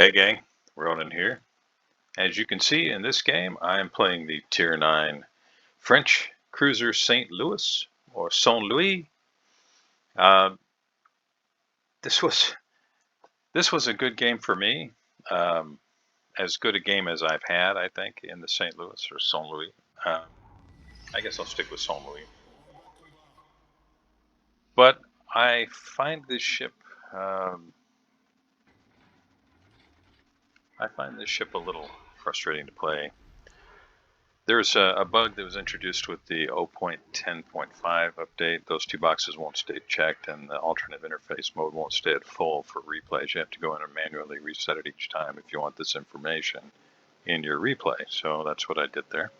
Hey gang, Ronan here. As you can see in this game, I am playing the Tier 9 French cruiser St. Louis or Saint Louis. Uh, this was this was a good game for me. Um, as good a game as I've had, I think, in the St. Louis or Saint Louis. Um, I guess I'll stick with Saint Louis. But I find this ship um, a little frustrating to play. There's a bug that was introduced with the 0.10.5 update. Those two boxes won't stay checked, and the alternative interface mode won't stay at full for replays. You have to go in and manually reset it each time if you want this information in your replay. So that's what I did there.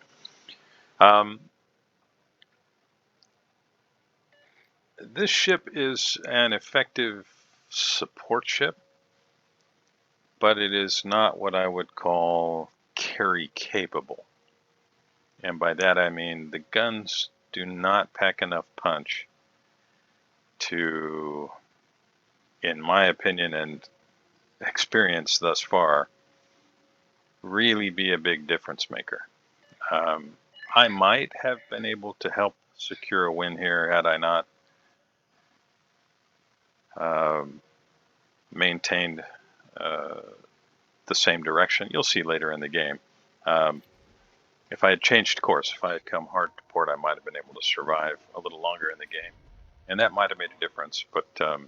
This ship is an effective support ship, but it is not what I would call carry capable. And by that I mean the guns do not pack enough punch to, in my opinion and experience thus far, really be a big difference maker. I might have been able to help secure a win here had I not maintained the same direction. You'll see later in the game. If I had changed course, if I had come hard to port, I might have been able to survive a little longer in the game. And that might have made a difference. But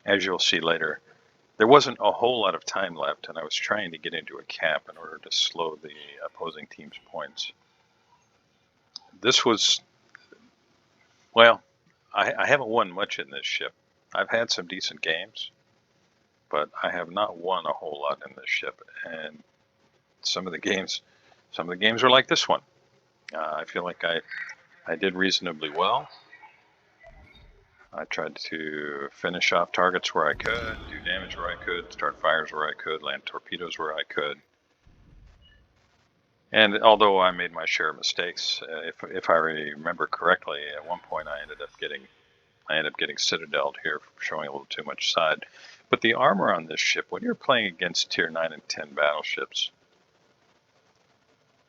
as you'll see later, there wasn't a whole lot of time left, and I was trying to get into a cap in order to slow the opposing team's points. This was, well, I haven't won much in this ship. I've had some decent games, but I have not won a whole lot in this ship. And some of the games are like this one. I feel like I did reasonably well. I tried to finish off targets where I could, do damage where I could, start fires where I could, land torpedoes where I could. And although I made my share of mistakes, if I remember correctly, at one point I ended up getting citadeled here for showing a little too much side. But the armor on this ship, when you're playing against Tier 9 and 10 battleships,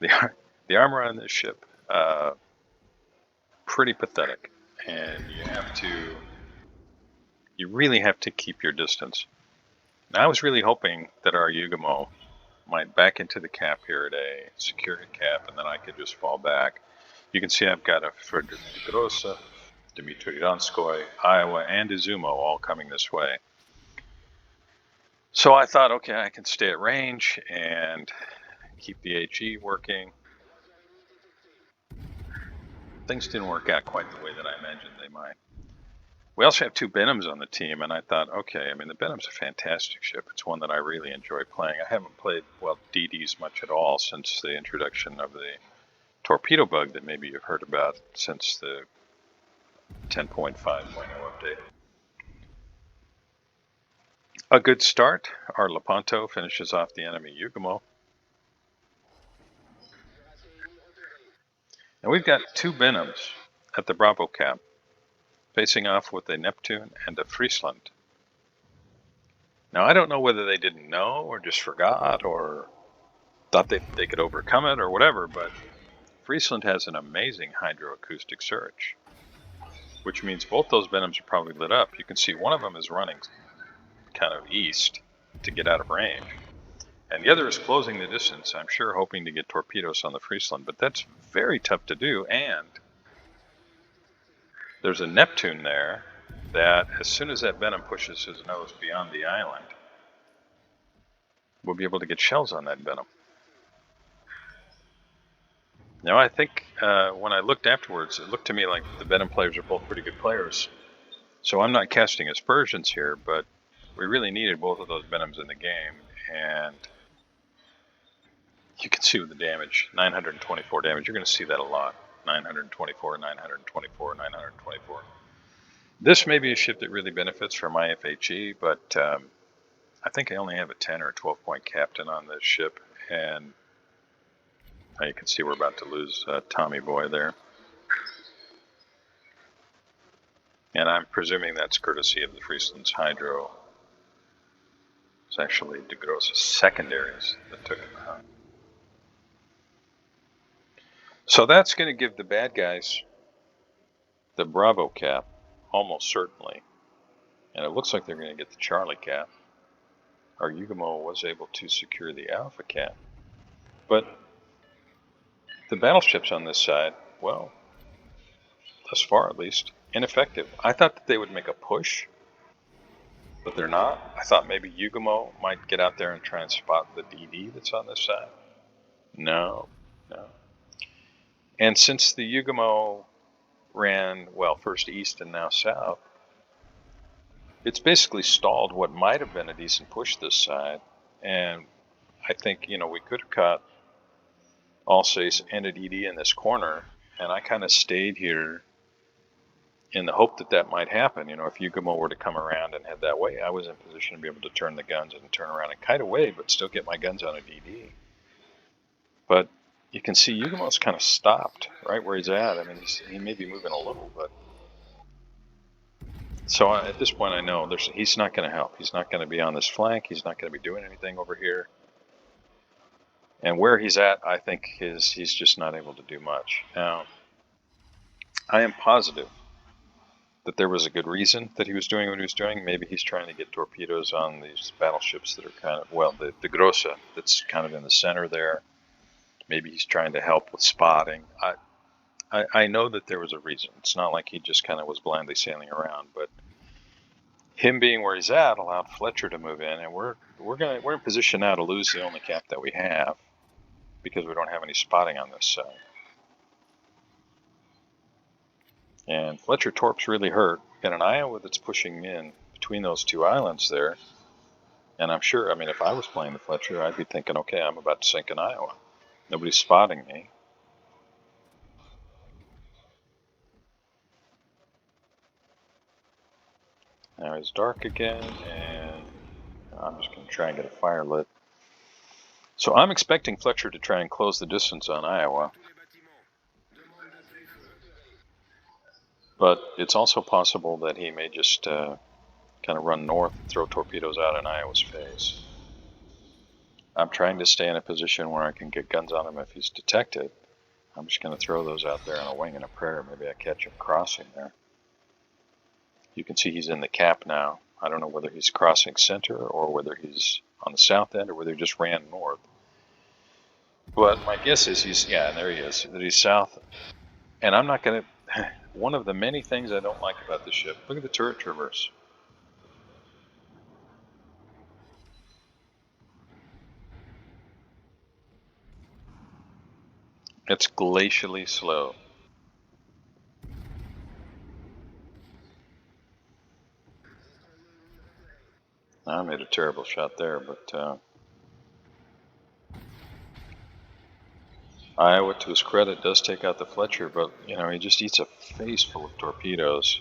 the armor on this ship, pretty pathetic. And you really have to keep your distance. Now, I was really hoping that our Yugamo might back into the cap here at a security cap, and then I could just fall back. You can see I've got a Frederick Grossa, Dmitry Donskoy, Iowa, and Izumo all coming this way. So I thought, okay, I can stay at range and keep the HE working. Things didn't work out quite the way that I imagined they might. We also have two Benhams on the team, and I thought, okay, I mean, the Benham's a fantastic ship. It's one that I really enjoy playing. I haven't played, well, DDs much at all since the introduction of the torpedo bug that maybe you've heard about since the 10.5.0 update. A good start. Our Lepanto finishes off the enemy Yugamo. And we've got two Benhams at the Bravo cap, facing off with a Neptune and a Friesland. Now, I don't know whether they didn't know or just forgot or thought they could overcome it or whatever, but Friesland has an amazing hydroacoustic search, which means both those Benhams are probably lit up. You can see one of them is running kind of east to get out of range, and the other is closing the distance, I'm sure hoping to get torpedoes on the Friesland, but that's very tough to do. And there's a Neptune there that as soon as that Benham pushes his nose beyond the island, we'll be able to get shells on that Benham. Now, I think when I looked afterwards, it looked to me like the Benham players are both pretty good players. So I'm not casting aspersions here, but we really needed both of those Benhams in the game. And you can see with the damage, 924 damage. You're going to see that a lot. 924, 924, 924. This may be a ship that really benefits from IFHE, but I think I only have a 10 or 12 point captain on this ship. And you can see we're about to lose Tommy Boy there. And I'm presuming that's courtesy of the Friesland's hydro. It's actually de Grosse's secondaries that took him out. So that's going to give the bad guys the Bravo cap, almost certainly. And it looks like they're going to get the Charlie cap. Our Yugumo was able to secure the Alpha cap. But the battleships on this side, well, thus far at least, ineffective. I thought that they would make a push, but they're not. I thought maybe Yugumo might get out there and try and spot the DD that's on this side. No. And since the Yugumo ran, well, first east and now south, it's basically stalled what might have been a decent push this side. And I think, we could have caught Alsace and a DD in this corner, and I kind of stayed here in the hope that that might happen. If Yugumo were to come around and head that way, I was in position to be able to turn the guns and turn around and kite away, but still get my guns on a DD. But you can see Yugumo's kind of stopped right where he's at. I mean, he may be moving a little, but... So at this point I know he's not going to help. He's not going to be on this flank. He's not going to be doing anything over here. And where he's at, I think he's just not able to do much. Now, I am positive that there was a good reason that he was doing what he was doing. Maybe he's trying to get torpedoes on these battleships that are kind of, well, the Grosse that's kind of in the center there. Maybe he's trying to help with spotting. I know that there was a reason. It's not like he just kind of was blindly sailing around, but him being where he's at allowed Fletcher to move in, and we're in position now to lose the only cap that we have because we don't have any spotting on this side. And Fletcher Torp's really hurt. Got an Iowa that's pushing in between those two islands there, and I'm sure, if I was playing the Fletcher, I'd be thinking, okay, I'm about to sink an Iowa. Nobody's spotting me. Now it's dark again, and I'm just going to try and get a fire lit. So I'm expecting Fletcher to try and close the distance on Iowa. But it's also possible that he may just kind of run north and throw torpedoes out in Iowa's face. I'm trying to stay in a position where I can get guns on him if he's detected. I'm just going to throw those out there on a wing and a prayer. Maybe I catch him crossing there. You can see he's in the cap now. I don't know whether he's crossing center or whether he's on the south end or whether he just ran north. But my guess is and there he is, that he's south. And I'm not going to, one of the many things I don't like about this ship, look at the turret traverse. It's glacially slow. I made a terrible shot there, but Iowa, to his credit, does take out the Fletcher, but, he just eats a face full of torpedoes.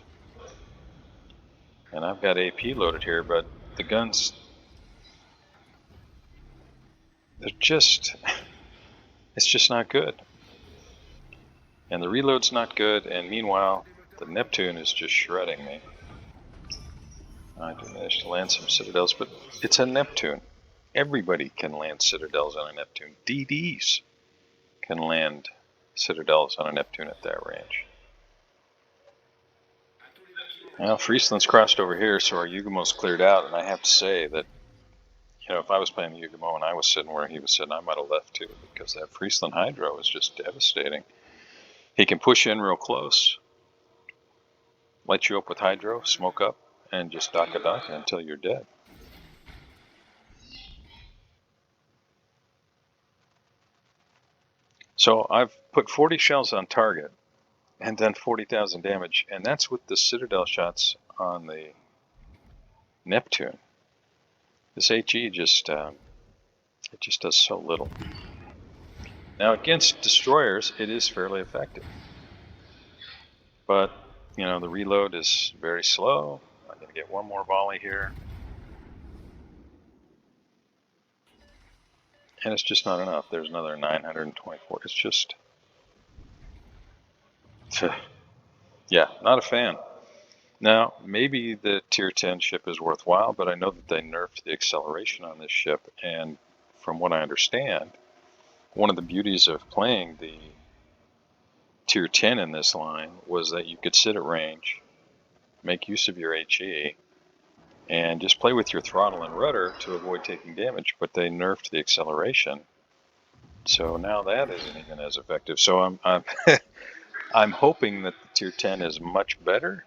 And I've got AP loaded here, but the guns, they're just, it's just not good. And the reload's not good, and meanwhile, the Neptune is just shredding me. I do manage to land some Citadels, but it's a Neptune. Everybody can land Citadels on a Neptune. DDs can land Citadels on a Neptune at that range. Now, Friesland's crossed over here, so our Yugumo's cleared out, and I have to say that, if I was playing the Yugumo and I was sitting where he was sitting, I might have left too, because that Friesland Hydro is just devastating. He can push in real close, light you up with Hydro, smoke up, and just daka until you're dead. So I've put 40 shells on target and done 40,000 damage, and that's with the Citadel shots on the Neptune. This HE just does so little. Now against destroyers, it is fairly effective, but the reload is very slow. I'm going to get one more volley here, and it's just not enough. There's another 924. It's just, yeah, not a fan. Now, maybe the Tier 10 ship is worthwhile, but I know that they nerfed the acceleration on this ship, and from what I understand, one of the beauties of playing the Tier 10 in this line was that you could sit at range, make use of your HE, and just play with your throttle and rudder to avoid taking damage, but they nerfed the acceleration, so now that isn't even as effective. So I'm I'm hoping that the Tier 10 is much better,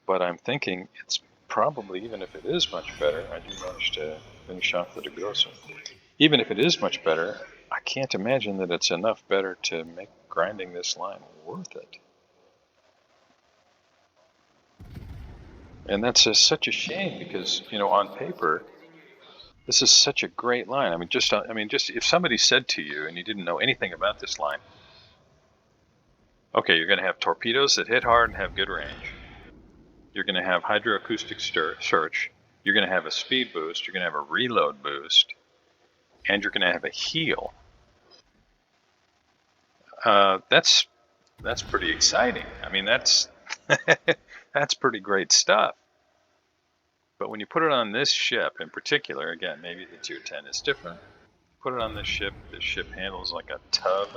but I'm thinking it's probably, even if it is much better, I do manage to finish off the DeGrosso. Even if it is much better, I can't imagine that it's enough better to make grinding this line worth it. And that's such a shame because, on paper, this is such a great line. I mean, just if somebody said to you and you didn't know anything about this line, okay, you're going to have torpedoes that hit hard and have good range. You're going to have hydroacoustic search. You're going to have a speed boost. You're going to have a reload boost. And you're going to have a heal. That's pretty exciting. I mean, that's that's pretty great stuff. But when you put it on this ship in particular, again, maybe the Tier 10 is different. Put it on this ship handles like a tub.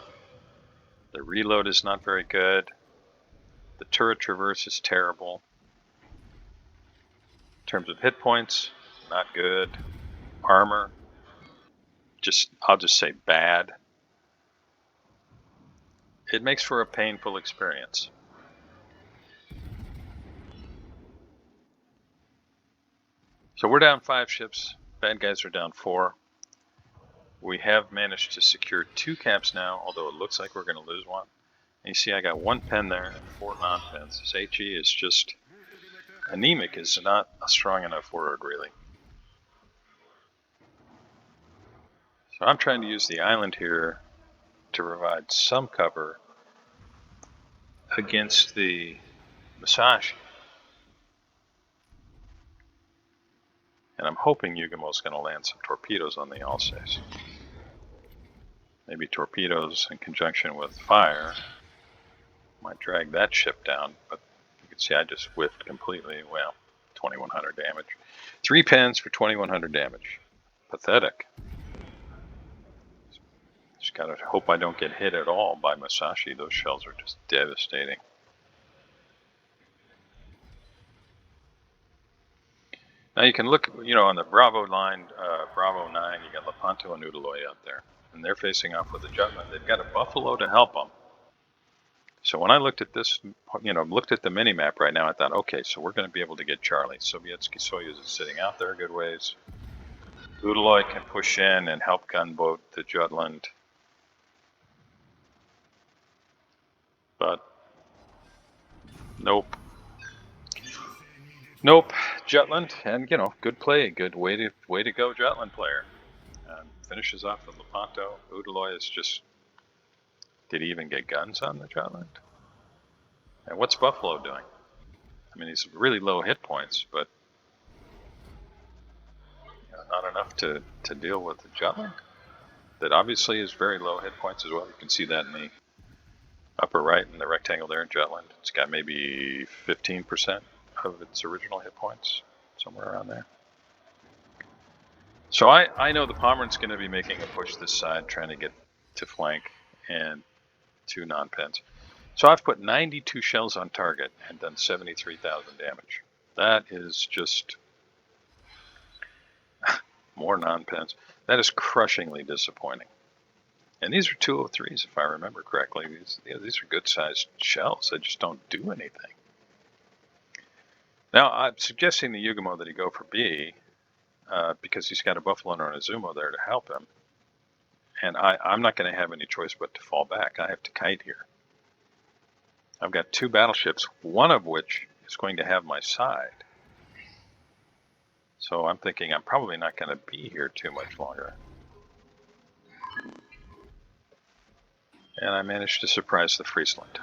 The reload is not very good. The turret traverse is terrible. In terms of hit points, not good. Armor, I'll just say bad. It makes for a painful experience. So we're down 5 ships. Bad guys are down 4. We have managed to secure 2 caps now, although it looks like we're going to lose one. And you see I got 1 pen there and 4 non-pens. This HE is just anemic, is not a strong enough word, really. So I'm trying to use the island here to provide some cover against the Musashi. And I'm hoping Yugamo's going to land some torpedoes on the Alsace. Maybe torpedoes in conjunction with fire might drag that ship down, but you can see I just whiffed completely. Well, 2100 damage. 3 pens for 2100 damage. Pathetic. Just gotta hope I don't get hit at all by Musashi. Those shells are just devastating. Now you can look, on the Bravo line, Bravo 9, you got Lepanto and Udaloy out there. And they're facing off with the Jutland. They've got a Buffalo to help them. So when I looked at this, looked at the mini-map right now, I thought, okay, so we're going to be able to get Charlie. Sovietsky Soyuz is sitting out there a good ways. Udaloy can push in and help gunboat the Jutland. But nope. Nope, Jutland, and good play, good way to go, Jutland player. Finishes off with Lepanto. Udaloy is just, did he even get guns on the Jutland? And what's Buffalo doing? I mean, he's really low hit points, but not enough to deal with the Jutland. That obviously is very low hit points as well. You can see that in the upper right in the rectangle there in Jutland. It's got maybe 15% of its original hit points, somewhere around there. So I know the Pomeran's going to be making a push this side, trying to get to flank and 2 non-pens. So I've put 92 shells on target and done 73,000 damage. That is just more non-pens. That is crushingly disappointing. And these are 203s, if I remember correctly. These are good-sized shells. They just don't do anything. Now, I'm suggesting to Yugamo that he go for B, because he's got a Buffalo and a Zumo there to help him. And I'm not going to have any choice but to fall back. I have to kite here. I've got 2 battleships, one of which is going to have my side. So I'm thinking I'm probably not going to be here too much longer. And I managed to surprise the Friesland.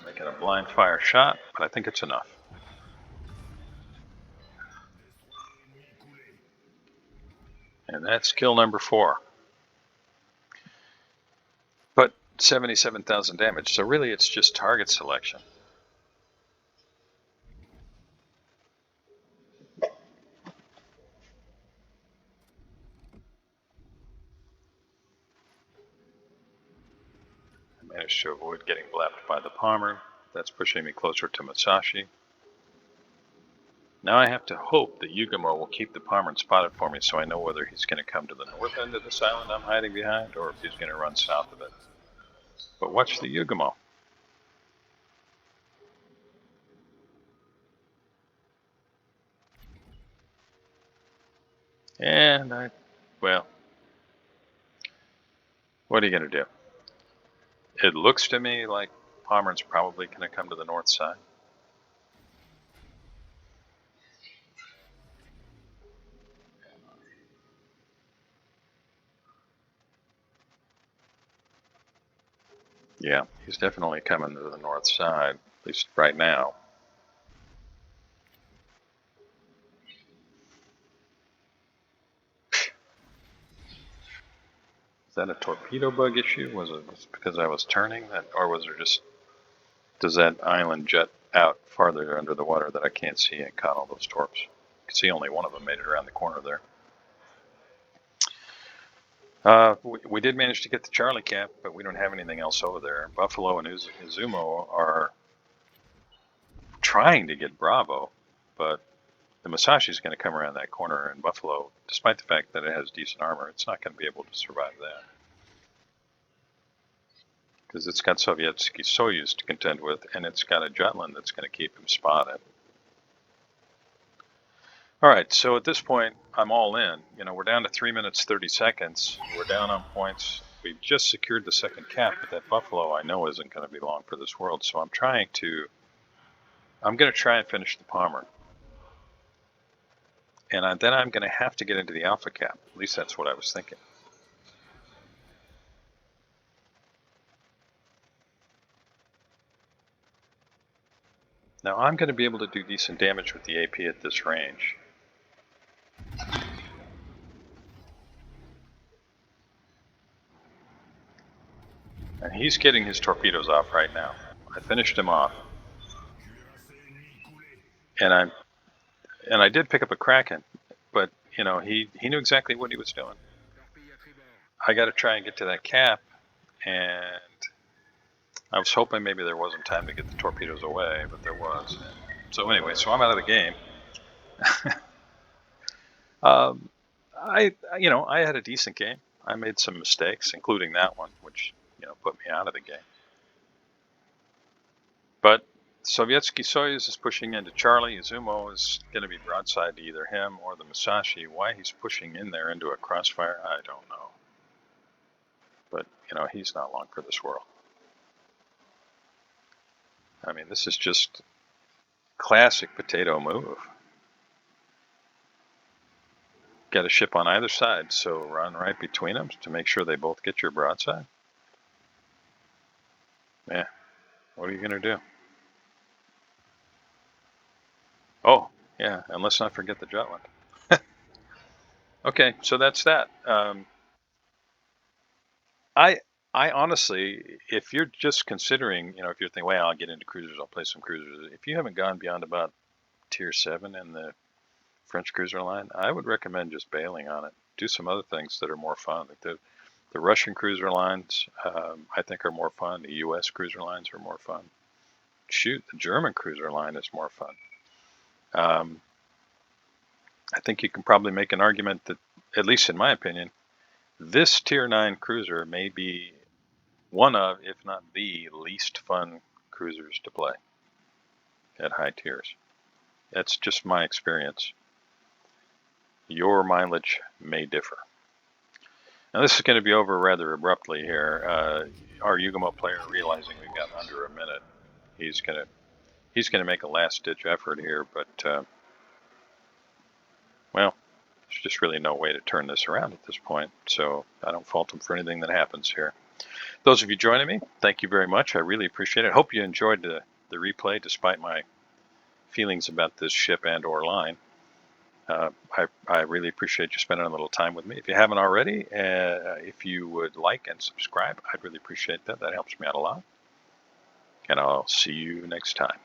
Making a blind fire shot, but I think it's enough. And that's kill number 4. But 77,000 damage, so really it's just target selection. managed to avoid getting blapped by the Palmer. That's pushing me closer to Musashi. Now I have to hope that Yugumo will keep the Palmer spotted for me so I know whether he's going to come to the north end of this island I'm hiding behind or if he's going to run south of it. But watch the Yugumo. And well, what are you going to do? It looks to me like Palmer's probably going to come to the north side. Yeah, he's definitely coming to the north side, at least right now. Is that a torpedo bug issue? Was it because I was turning that, or was there just, does that island jet out farther under the water that I can't see and caught all those torps? You can see only one of them made it around the corner there. We did manage to get the Charlie cap, but we don't have anything else over there. Buffalo and Izumo are trying to get Bravo, but the Musashi is going to come around that corner, and Buffalo, despite the fact that it has decent armor, it's not going to be able to survive that. Because it's got Sovietsky Soyuz to contend with, and it's got a Jutland that's going to keep him spotted. All right, so at this point, I'm all in. You know, we're down to 3 minutes, 30 seconds. We're down on points. We've just secured the second cap, but that Buffalo I know isn't going to be long for this world, so I'm going to try and finish the Palmer. And then I'm going to have to get into the Alpha cap. At least that's what I was thinking. Now I'm going to be able to do decent damage with the AP at this range. And he's getting his torpedoes off right now. I finished him off. And I did pick up a Kraken, but you know, he knew exactly what he was doing. I got to try and get to that cap, and I was hoping maybe there wasn't time to get the torpedoes away, but there was. So anyway, so I'm out of the game. I had a decent game. I made some mistakes, including that one, which put me out of the game. But Sovietsky Soyuz is pushing into Charlie. Izumo is going to be broadside to either him or the Musashi. Why he's pushing in there into a crossfire, I don't know. But, he's not long for this world. I mean, this is just classic potato move. Got a ship on either side, so run right between them to make sure they both get your broadside. Yeah, what are you going to do? Oh, yeah, and let's not forget the Jutland. Okay, so that's that. I honestly, if you're just considering, if you're thinking, well, I'll get into cruisers, I'll play some cruisers. If you haven't gone beyond about tier 7 in the French cruiser line, I would recommend just bailing on it. Do some other things that are more fun. Like the Russian cruiser lines, I think, are more fun. The U.S. cruiser lines are more fun. Shoot, the German cruiser line is more fun. I think you can probably make an argument that, at least in my opinion, this tier 9 cruiser may be one of, if not the least fun cruisers to play at high tiers. That's just my experience. Your mileage may differ. Now this is going to be over rather abruptly here. Our Yugumo player, realizing we've got under a minute, he's going to make a last-ditch effort here, but well, there's just really no way to turn this around at this point, so I don't fault him for anything that happens here. Those of you joining me, thank you very much. I really appreciate it. Hope you enjoyed the replay, despite my feelings about this ship and or line. I really appreciate you spending a little time with me. If you haven't already, if you would like and subscribe, I'd really appreciate that. That helps me out a lot. And I'll see you next time.